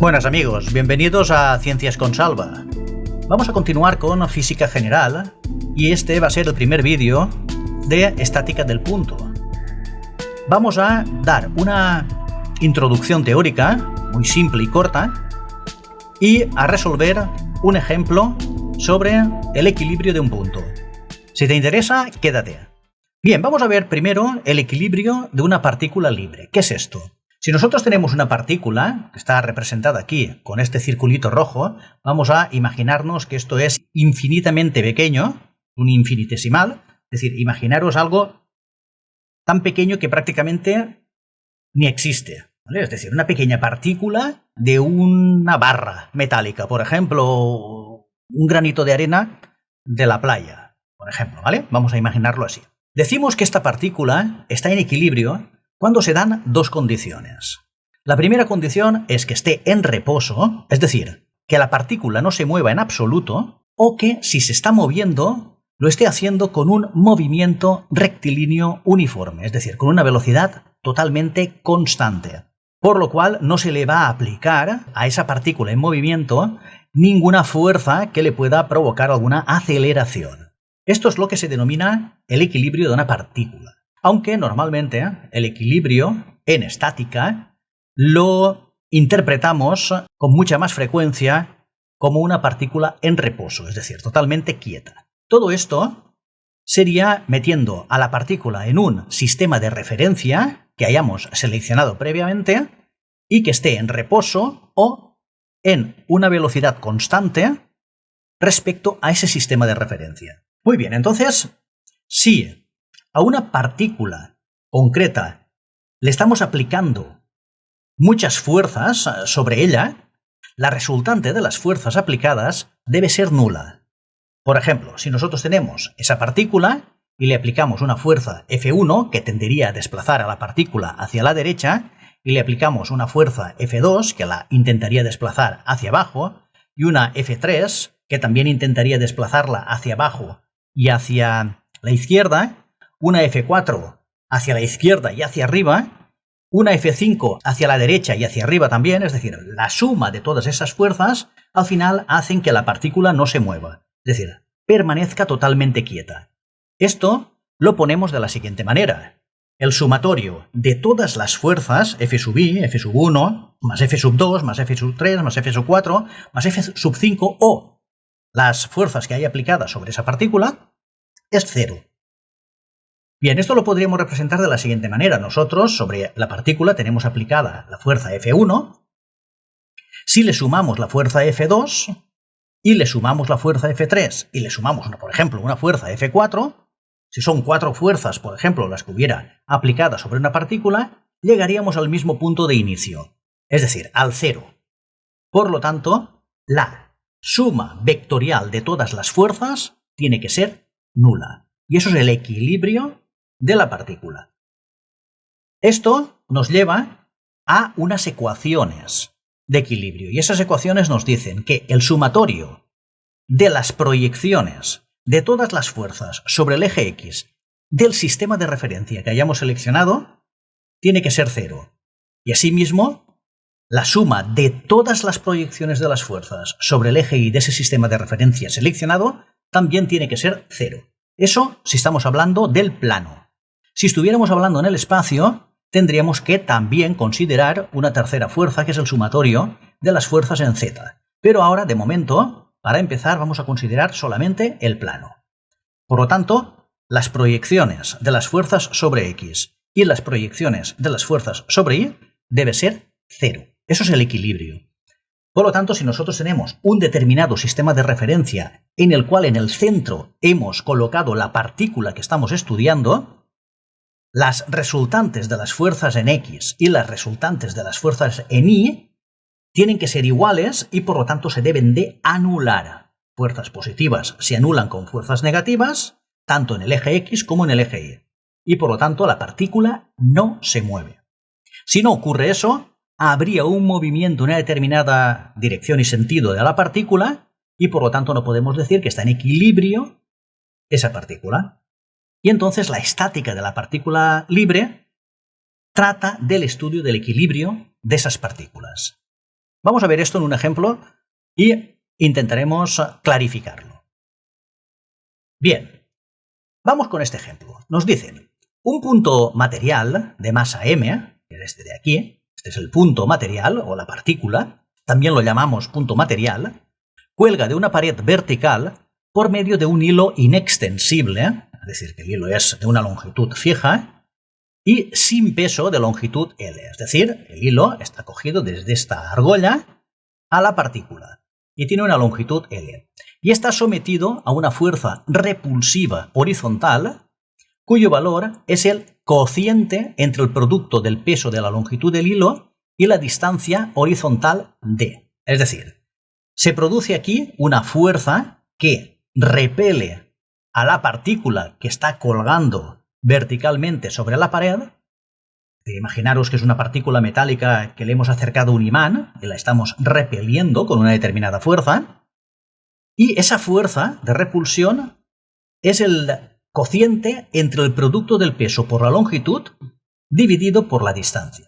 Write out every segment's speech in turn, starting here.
Buenas amigos, bienvenidos a Ciencias con Salva. Vamos a continuar con física general y este va a ser el primer vídeo de estática del punto. Vamos a dar una introducción teórica muy simple y corta y a resolver un ejemplo sobre el equilibrio de un punto. Si te interesa, quédate. Bien, vamos a ver primero el equilibrio de una partícula libre. ¿Qué es esto? Si nosotros tenemos una partícula, que está representada aquí con este circulito rojo, vamos a imaginarnos que esto es infinitamente pequeño, un infinitesimal, es decir, imaginaros algo tan pequeño que prácticamente ni existe, ¿vale? Es decir, una pequeña partícula de una barra metálica, por ejemplo, un granito de arena de la playa, por ejemplo, ¿vale? Vamos a imaginarlo así. Decimos que esta partícula está en equilibrio cuando se dan dos condiciones. La primera condición es que esté en reposo, es decir, que la partícula no se mueva en absoluto, o que si se está moviendo, lo esté haciendo con un movimiento rectilíneo uniforme, es decir, con una velocidad totalmente constante, por lo cual no se le va a aplicar a esa partícula en movimiento ninguna fuerza que le pueda provocar alguna aceleración. Esto es lo que se denomina el equilibrio de una partícula. Aunque normalmente el equilibrio en estática lo interpretamos con mucha más frecuencia como una partícula en reposo, es decir, totalmente quieta. Todo esto sería metiendo a la partícula en un sistema de referencia que hayamos seleccionado previamente y que esté en reposo o en una velocidad constante respecto a ese sistema de referencia. Muy bien, entonces, si a una partícula concreta le estamos aplicando muchas fuerzas sobre ella, la resultante de las fuerzas aplicadas debe ser nula. Por ejemplo, si nosotros tenemos esa partícula y le aplicamos una fuerza F1 que tendería a desplazar a la partícula hacia la derecha, y le aplicamos una fuerza F2 que la intentaría desplazar hacia abajo, y una F3 que también intentaría desplazarla hacia abajo y hacia la izquierda, una F4 hacia la izquierda y hacia arriba, una F5 hacia la derecha y hacia arriba también, es decir, la suma de todas esas fuerzas al final hacen que la partícula no se mueva, es decir, permanezca totalmente quieta. Esto lo ponemos de la siguiente manera. El sumatorio de todas las fuerzas, F sub i, F sub 1, más F sub 2, más F sub 3, más F sub 4, más F sub 5 o las fuerzas que hay aplicadas sobre esa partícula, es cero. Bien, esto lo podríamos representar de la siguiente manera. Nosotros sobre la partícula tenemos aplicada la fuerza F1. Si le sumamos la fuerza F2 y le sumamos la fuerza F3 y le sumamos, por ejemplo, una fuerza F4, si son 4 fuerzas, por ejemplo, las que hubiera aplicadas sobre una partícula, llegaríamos al mismo punto de inicio, es decir, al cero. Por lo tanto, la suma vectorial de todas las fuerzas tiene que ser nula. Y eso es el equilibrio de la partícula. Esto nos lleva a unas ecuaciones de equilibrio. Y esas ecuaciones nos dicen que el sumatorio de las proyecciones de todas las fuerzas sobre el eje X del sistema de referencia que hayamos seleccionado tiene que ser cero. Y asimismo, la suma de todas las proyecciones de las fuerzas sobre el eje Y de ese sistema de referencia seleccionado también tiene que ser cero. Eso si estamos hablando del plano. Si estuviéramos hablando en el espacio, tendríamos que también considerar una tercera fuerza, que es el sumatorio de las fuerzas en Z. Pero ahora, de momento, para empezar, vamos a considerar solamente el plano. Por lo tanto, las proyecciones de las fuerzas sobre X y las proyecciones de las fuerzas sobre Y debe ser cero. Eso es el equilibrio. Por lo tanto, si nosotros tenemos un determinado sistema de referencia en el cual en el centro hemos colocado la partícula que estamos estudiando, las resultantes de las fuerzas en X y las resultantes de las fuerzas en Y tienen que ser iguales y por lo tanto se deben de anular. Fuerzas positivas se anulan con fuerzas negativas, tanto en el eje X como en el eje Y. Y por lo tanto la partícula no se mueve. Si no ocurre eso, habría un movimiento en una determinada dirección y sentido de la partícula y por lo tanto no podemos decir que está en equilibrio esa partícula. Y entonces la estática de la partícula libre trata del estudio del equilibrio de esas partículas. Vamos a ver esto en un ejemplo y intentaremos clarificarlo. Bien, vamos con este ejemplo. Nos dicen, un punto material de masa m, que es este de aquí, este es el punto material o la partícula, también lo llamamos punto material, cuelga de una pared vertical por medio de un hilo inextensible, es decir, que el hilo es de una longitud fija, y sin peso de longitud L, es decir, el hilo está cogido desde esta argolla a la partícula y tiene una longitud L. Y está sometido a una fuerza repulsiva horizontal cuyo valor es el cociente entre el producto del peso de la longitud del hilo y la distancia horizontal d. Es decir, se produce aquí una fuerza que repele a la partícula que está colgando verticalmente sobre la pared. Imaginaros que es una partícula metálica que le hemos acercado un imán y la estamos repeliendo con una determinada fuerza. Y esa fuerza de repulsión es el cociente entre el producto del peso por la longitud dividido por la distancia.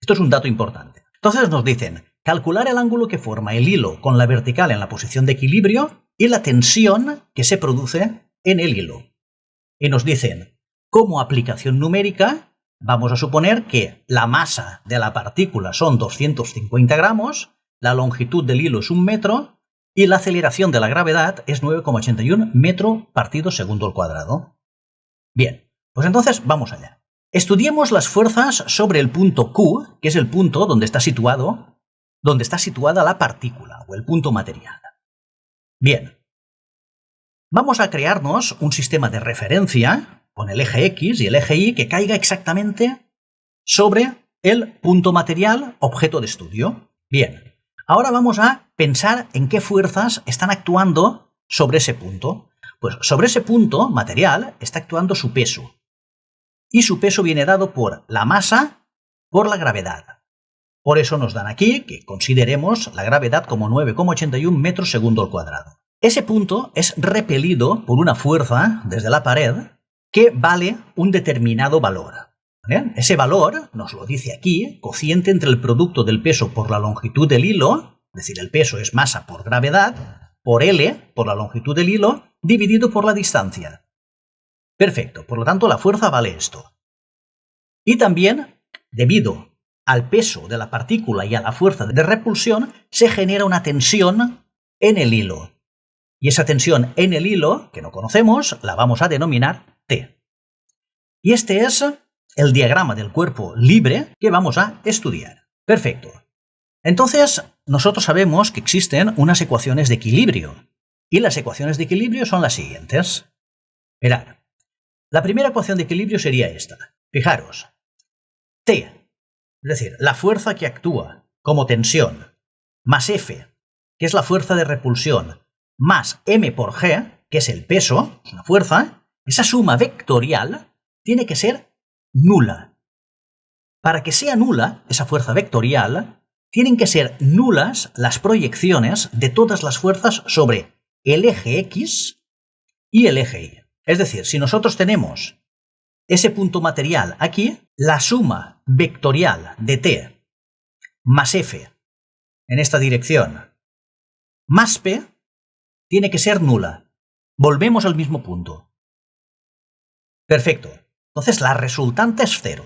Esto es un dato importante. Entonces nos dicen, calcular el ángulo que forma el hilo con la vertical en la posición de equilibrio y la tensión que se produce en el hilo. Y nos dicen, como aplicación numérica, vamos a suponer que la masa de la partícula son 250 gramos, la longitud del hilo es 1 metro y la aceleración de la gravedad es 9,81 metro partido segundo al cuadrado. Bien, pues entonces vamos allá. Estudiemos las fuerzas sobre el punto Q, que es el punto donde está situada la partícula o el punto material. Bien, vamos a crearnos un sistema de referencia con el eje X y el eje Y que caiga exactamente sobre el punto material objeto de estudio. Bien, ahora vamos a pensar en qué fuerzas están actuando sobre ese punto. Pues sobre ese punto material está actuando su peso. Y su peso viene dado por la masa por la gravedad. Por eso nos dan aquí que consideremos la gravedad como 9,81 metros segundo al cuadrado. Ese punto es repelido por una fuerza desde la pared que vale un determinado valor. ¿Vale? Ese valor nos lo dice aquí, cociente entre el producto del peso por la longitud del hilo, es decir, el peso es masa por gravedad, por L, por la longitud del hilo, dividido por la distancia. Perfecto, por lo tanto la fuerza vale esto. Y también, debido al peso de la partícula y a la fuerza de repulsión, se genera una tensión en el hilo. Y esa tensión en el hilo, que no conocemos, la vamos a denominar T. Y este es el diagrama del cuerpo libre que vamos a estudiar. Perfecto. Entonces, nosotros sabemos que existen unas ecuaciones de equilibrio. Y las ecuaciones de equilibrio son las siguientes. Mirad, la primera ecuación de equilibrio sería esta. Fijaros, T, es decir, la fuerza que actúa como tensión, más F, que es la fuerza de repulsión, más m por g, que es el peso, es una fuerza, esa suma vectorial tiene que ser nula. Para que sea nula esa fuerza vectorial, tienen que ser nulas las proyecciones de todas las fuerzas sobre el eje X y el eje Y. Es decir, si nosotros tenemos ese punto material aquí, la suma vectorial de T más F en esta dirección más P tiene que ser nula. Volvemos al mismo punto. Perfecto. Entonces la resultante es 0.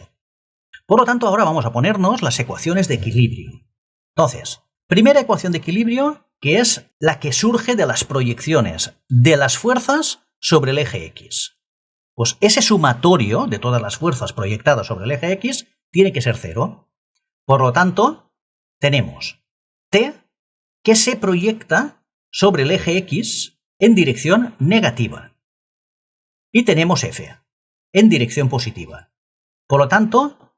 Por lo tanto, ahora vamos a ponernos las ecuaciones de equilibrio. Entonces, primera ecuación de equilibrio, que es la que surge de las proyecciones de las fuerzas sobre el eje X. Pues ese sumatorio de todas las fuerzas proyectadas sobre el eje X tiene que ser 0. Por lo tanto, tenemos T que se proyecta sobre el eje X en dirección negativa. Y tenemos F en dirección positiva. Por lo tanto,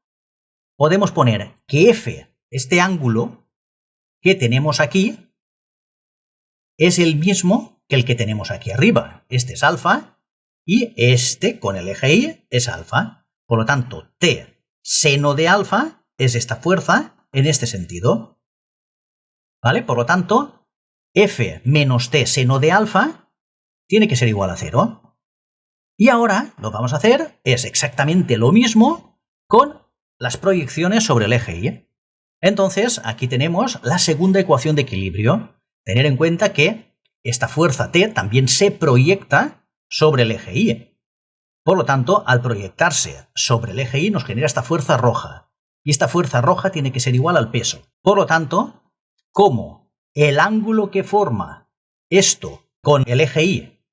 podemos poner que F, este ángulo que tenemos aquí, es el mismo que el que tenemos aquí arriba. Este es alfa. Y este, con el eje Y, es alfa. Por lo tanto, T seno de alfa es esta fuerza en este sentido. ¿Vale? Por lo tanto, F menos T seno de alfa tiene que ser igual a 0. Y ahora lo que vamos a hacer es exactamente lo mismo con las proyecciones sobre el eje Y. Entonces, aquí tenemos la segunda ecuación de equilibrio. Tener en cuenta que esta fuerza T también se proyecta sobre el eje Y. Por lo tanto, al proyectarse sobre el eje Y nos genera esta fuerza roja. Y esta fuerza roja tiene que ser igual al peso. Por lo tanto, como el ángulo que forma esto con el eje Y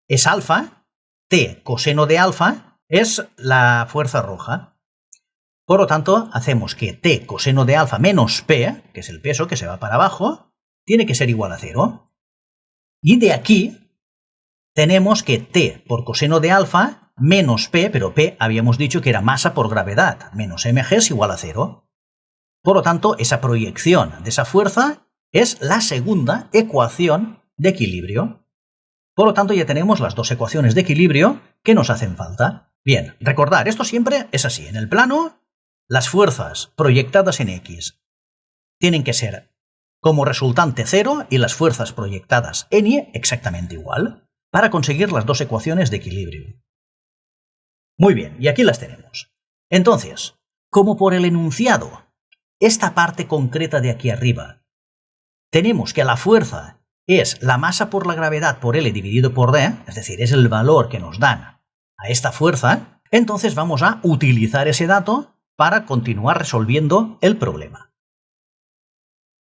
es alfa, T coseno de alfa es la fuerza roja. Por lo tanto, hacemos que T coseno de alfa menos P, que es el peso que se va para abajo, tiene que ser igual a 0. Y de aquí tenemos que T por coseno de alfa menos P, pero P habíamos dicho que era masa por gravedad, menos mg es igual a 0. Por lo tanto, esa proyección de esa fuerza es la segunda ecuación de equilibrio. Por lo tanto, ya tenemos las dos ecuaciones de equilibrio que nos hacen falta. Bien, recordar, esto siempre es así. En el plano, las fuerzas proyectadas en X tienen que ser como resultante 0 y las fuerzas proyectadas en Y exactamente igual, para conseguir las dos ecuaciones de equilibrio. Muy bien, y aquí las tenemos. Entonces, como por el enunciado, esta parte concreta de aquí arriba, tenemos que la fuerza es la masa por la gravedad por L dividido por D, es decir, es el valor que nos dan a esta fuerza, entonces vamos a utilizar ese dato para continuar resolviendo el problema.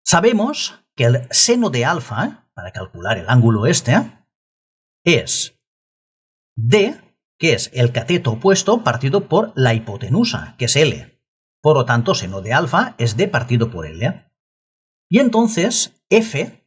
Sabemos que el seno de alfa, para calcular el ángulo este, es D, que es el cateto opuesto partido por la hipotenusa, que es L. Por lo tanto, seno de alfa es D partido por L. Y entonces F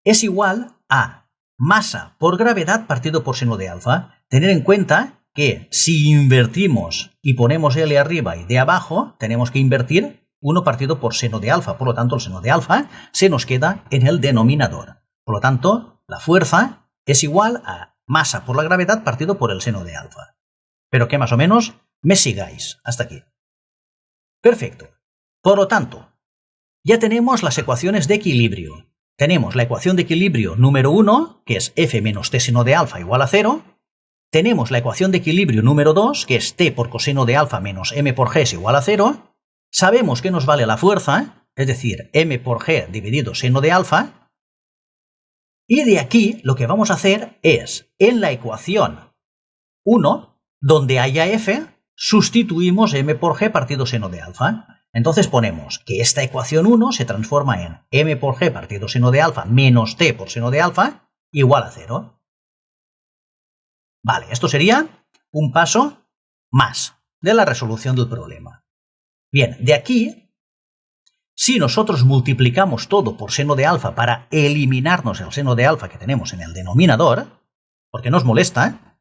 es igual a masa por gravedad partido por seno de alfa. Tener en cuenta que si invertimos y ponemos L arriba y D abajo, tenemos que invertir 1 partido por seno de alfa. Por lo tanto, el seno de alfa se nos queda en el denominador. Por lo tanto, la fuerza es igual a masa por la gravedad partido por el seno de alfa. Pero que más o menos me sigáis hasta aquí. Perfecto. Por lo tanto, ya tenemos las ecuaciones de equilibrio. Tenemos la ecuación de equilibrio número 1, que es F menos T seno de alfa igual a 0. Tenemos la ecuación de equilibrio número 2, que es T por coseno de alfa menos M por G es igual a 0. Sabemos que nos vale la fuerza, es decir, M por G dividido seno de alfa. Y de aquí lo que vamos a hacer es, en la ecuación 1, donde haya F, sustituimos M por G partido seno de alfa. Entonces ponemos que esta ecuación 1 se transforma en M por G partido seno de alfa menos T por seno de alfa igual a 0. Vale, esto sería un paso más de la resolución del problema. Bien, de aquí, si nosotros multiplicamos todo por seno de alfa para eliminarnos el seno de alfa que tenemos en el denominador, porque nos molesta,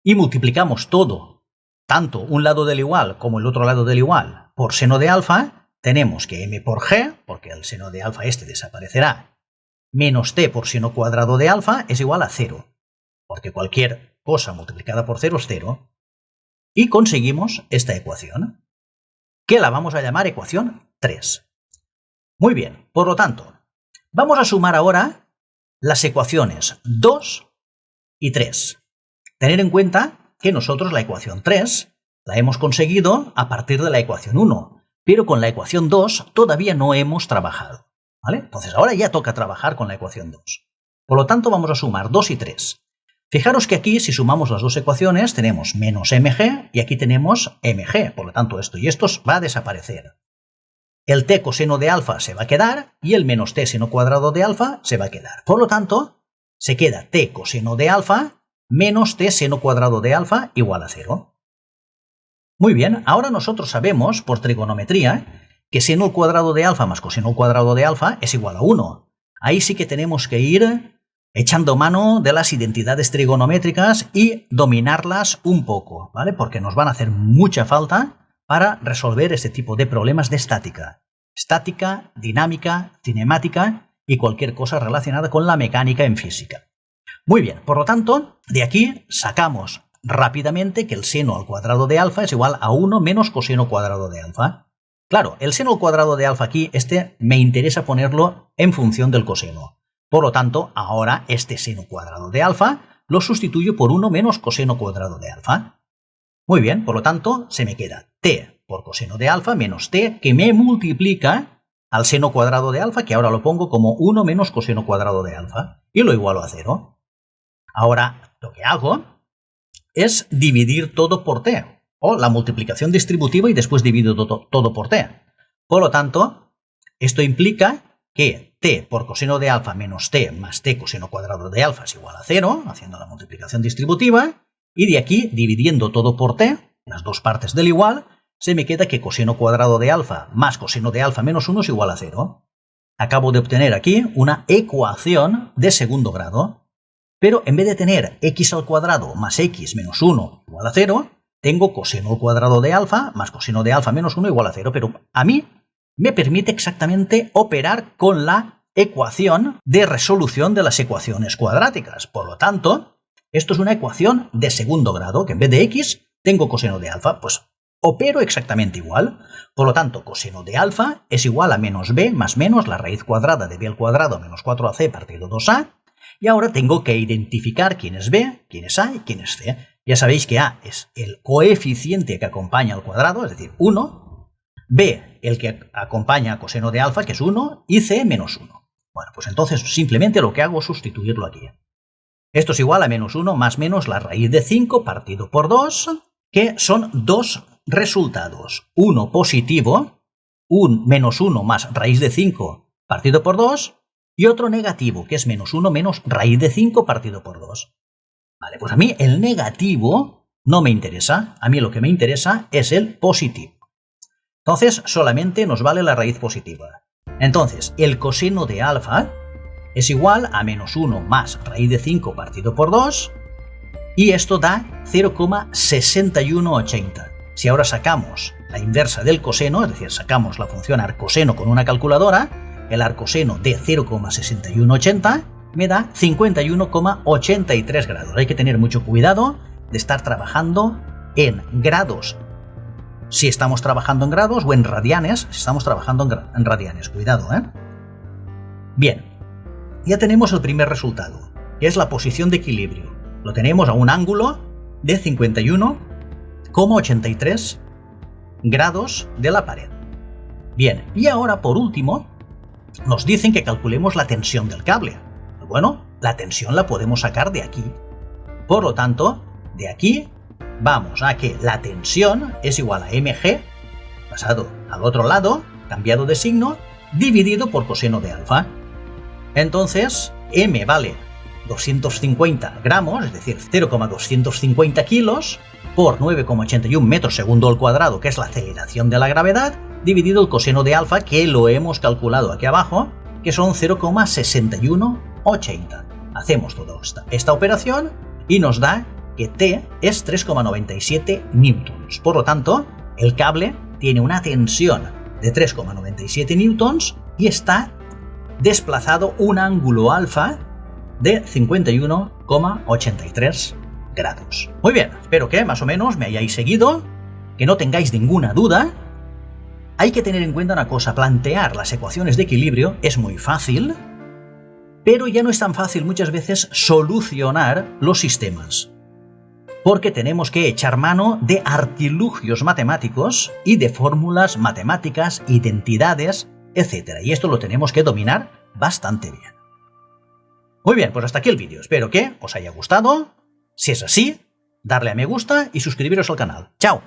y multiplicamos todo, tanto un lado del igual como el otro lado del igual, por seno de alfa, tenemos que M por G, porque el seno de alfa este desaparecerá, menos T por seno cuadrado de alfa es igual a 0, porque cualquier cosa multiplicada por 0 es 0, y conseguimos esta ecuación, que la vamos a llamar ecuación 3. Muy bien, por lo tanto, vamos a sumar ahora las ecuaciones 2 y 3. Tener en cuenta que nosotros la ecuación 3 la hemos conseguido a partir de la ecuación 1, pero con la ecuación 2 todavía no hemos trabajado, ¿vale? Entonces ahora ya toca trabajar con la ecuación 2. Por lo tanto, vamos a sumar 2 y 3. Fijaros que aquí, si sumamos las dos ecuaciones, tenemos menos mg y aquí tenemos mg. Por lo tanto, esto y esto va a desaparecer. El t coseno de alfa se va a quedar y el menos t seno cuadrado de alfa se va a quedar. Por lo tanto, se queda t coseno de alfa menos t seno cuadrado de alfa igual a 0. Muy bien, ahora nosotros sabemos, por trigonometría, que seno al cuadrado de alfa más coseno al cuadrado de alfa es igual a 1. Ahí sí que tenemos que ir echando mano de las identidades trigonométricas y dominarlas un poco, ¿vale? Porque nos van a hacer mucha falta para resolver este tipo de problemas de estática. Estática, dinámica, cinemática y cualquier cosa relacionada con la mecánica en física. Muy bien, por lo tanto, de aquí sacamos rápidamente que el seno al cuadrado de alfa es igual a 1 menos coseno cuadrado de alfa. Claro, el seno al cuadrado de alfa aquí, me interesa ponerlo en función del coseno. Por lo tanto, ahora este seno cuadrado de alfa lo sustituyo por 1 menos coseno cuadrado de alfa. Muy bien, por lo tanto, se me queda t por coseno de alfa menos t, que me multiplica al seno cuadrado de alfa, que ahora lo pongo como 1 menos coseno cuadrado de alfa, y lo igualo a 0. Ahora lo que hago es dividir todo por t, o la multiplicación distributiva y después divido todo por t. Por lo tanto, esto implica que t por coseno de alfa menos t más t coseno cuadrado de alfa es igual a 0, haciendo la multiplicación distributiva, y de aquí, dividiendo todo por t, las dos partes del igual, se me queda que coseno cuadrado de alfa más coseno de alfa menos 1 es igual a 0. Acabo de obtener aquí una ecuación de segundo grado, pero en vez de tener x al cuadrado más x menos 1 igual a 0, tengo coseno al cuadrado de alfa más coseno de alfa menos 1 igual a 0, pero a mí me permite exactamente operar con la ecuación de resolución de las ecuaciones cuadráticas. Por lo tanto, esto es una ecuación de segundo grado, que en vez de x tengo coseno de alfa, pues opero exactamente igual. Por lo tanto, coseno de alfa es igual a menos b más menos la raíz cuadrada de b al cuadrado menos 4ac partido 2a. Y ahora tengo que identificar quién es b, quién es a y quién es c. Ya sabéis que a es el coeficiente que acompaña al cuadrado, es decir, 1. B, el que acompaña a coseno de alfa, que es 1. Y c, menos 1. Bueno, pues entonces simplemente lo que hago es sustituirlo aquí. Esto es igual a menos 1 más menos la raíz de 5 partido por 2, que son dos resultados. Uno positivo, menos 1 más raíz de 5 partido por 2, y otro negativo, que es menos 1 menos raíz de 5 partido por 2. Vale, pues a mí el negativo no me interesa, a mí lo que me interesa es el positivo. Entonces solamente nos vale la raíz positiva. Entonces el coseno de alfa es igual a menos 1 más raíz de 5 partido por 2, y esto da 0,6180. Si ahora sacamos la inversa del coseno, es decir, sacamos la función arcoseno con una calculadora, el arcoseno de 0,6180 me da 51,83 grados. Hay que tener mucho cuidado de estar trabajando en grados. Si estamos trabajando en grados, o en radianes, si estamos trabajando en radianes. Cuidado, ¿eh? Bien, ya tenemos el primer resultado, que es la posición de equilibrio. Lo tenemos a un ángulo de 51,83 grados de la pared. Bien, y ahora por último nos dicen que calculemos la tensión del cable. Bueno, la tensión la podemos sacar de aquí. Por lo tanto, de aquí vamos a que la tensión es igual a mg, pasado al otro lado, cambiado de signo, dividido por coseno de alfa. Entonces, m vale 250 gramos, es decir, 0,250 kilos, por 9,81 metros segundo al cuadrado, que es la aceleración de la gravedad, dividido el coseno de alfa, que lo hemos calculado aquí abajo, que son 0,6180. Hacemos toda esta operación y nos da que T es 3,97 newtons. Por lo tanto, el cable tiene una tensión de 3,97 newtons y está desplazado un ángulo alfa de 51,83 grados. Muy bien, espero que más o menos me hayáis seguido, que no tengáis ninguna duda. Hay que tener en cuenta una cosa, plantear las ecuaciones de equilibrio es muy fácil, pero ya no es tan fácil muchas veces solucionar los sistemas, porque tenemos que echar mano de artilugios matemáticos y de fórmulas matemáticas, identidades, etc. Y esto lo tenemos que dominar bastante bien. Muy bien, pues hasta aquí el vídeo. Espero que os haya gustado. Si es así, darle a me gusta y suscribiros al canal. ¡Chao!